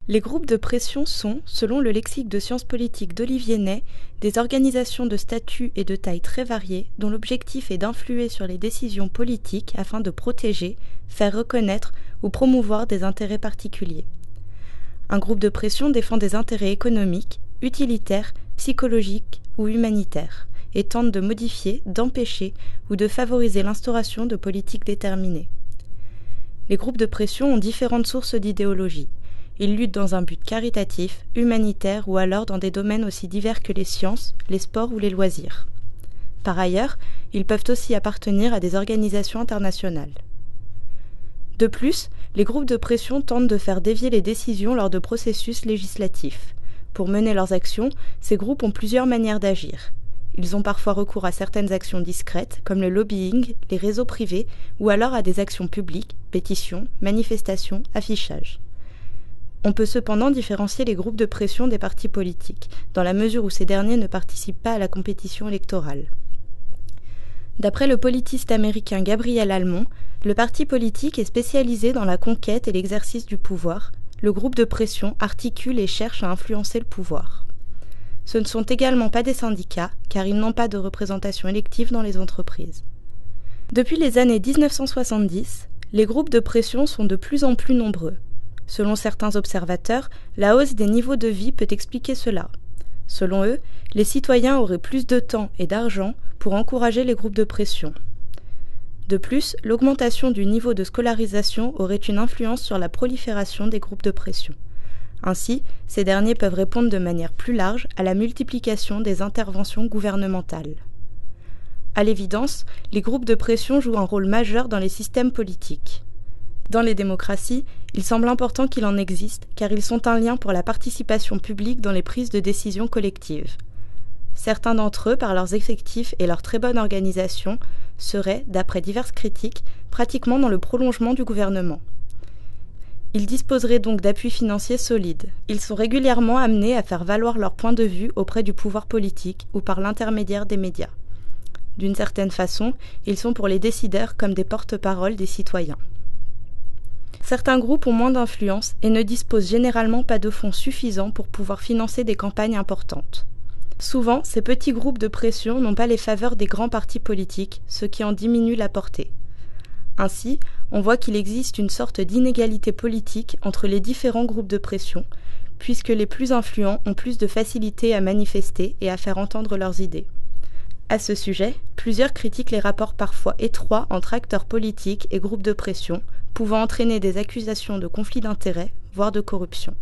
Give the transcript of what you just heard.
Les groupes de pression sont, selon le lexique de sciences politiques d'Olivier Ney, des organisations de statut et de taille très variées dont l'objectif est d'influer sur les décisions politiques afin de protéger, faire reconnaître ou promouvoir des intérêts particuliers. Un groupe de pression défend des intérêts économiques, utilitaires, psychologiques ou humanitaires et tente de modifier, d'empêcher ou de favoriser l'instauration de politiques déterminées. Les groupes de pression ont différentes sources d'idéologie. Ils luttent dans un but caritatif, humanitaire ou alors dans des domaines aussi divers que les sciences, les sports ou les loisirs. Par ailleurs, ils peuvent aussi appartenir à des organisations internationales. De plus, les groupes de pression tentent de faire dévier les décisions lors de processus législatifs. Pour mener leurs actions, ces groupes ont plusieurs manières d'agir. Ils ont parfois recours à certaines actions discrètes, comme le lobbying, les réseaux privés, ou alors à des actions publiques, pétitions, manifestations, affichages. On peut cependant différencier les groupes de pression des partis politiques, dans la mesure où ces derniers ne participent pas à la compétition électorale. D'après le politiste américain Gabriel Almond, le parti politique est spécialisé dans la conquête et l'exercice du pouvoir. Le groupe de pression articule et cherche à influencer le pouvoir. Ce ne sont également pas des syndicats, car ils n'ont pas de représentation élective dans les entreprises. Depuis les années 1970, les groupes de pression sont de plus en plus nombreux. Selon certains observateurs, la hausse des niveaux de vie peut expliquer cela. Selon eux, les citoyens auraient plus de temps et d'argent pour encourager les groupes de pression. De plus, l'augmentation du niveau de scolarisation aurait une influence sur la prolifération des groupes de pression. Ainsi, ces derniers peuvent répondre de manière plus large à la multiplication des interventions gouvernementales. À l'évidence, les groupes de pression jouent un rôle majeur dans les systèmes politiques. Dans les démocraties, il semble important qu'il en existe car ils sont un lien pour la participation publique dans les prises de décisions collectives. Certains d'entre eux, par leurs effectifs et leur très bonne organisation, seraient, d'après diverses critiques, pratiquement dans le prolongement du gouvernement. Ils disposeraient donc d'appuis financiers solides. Ils sont régulièrement amenés à faire valoir leur point de vue auprès du pouvoir politique ou par l'intermédiaire des médias. D'une certaine façon, ils sont pour les décideurs comme des porte-paroles des citoyens. Certains groupes ont moins d'influence et ne disposent généralement pas de fonds suffisants pour pouvoir financer des campagnes importantes. Souvent, ces petits groupes de pression n'ont pas les faveurs des grands partis politiques, ce qui en diminue la portée. Ainsi, on voit qu'il existe une sorte d'inégalité politique entre les différents groupes de pression, puisque les plus influents ont plus de facilité à manifester et à faire entendre leurs idées. À ce sujet, plusieurs critiquent les rapports parfois étroits entre acteurs politiques et groupes de pression, pouvant entraîner des accusations de conflit d'intérêts, voire de corruption.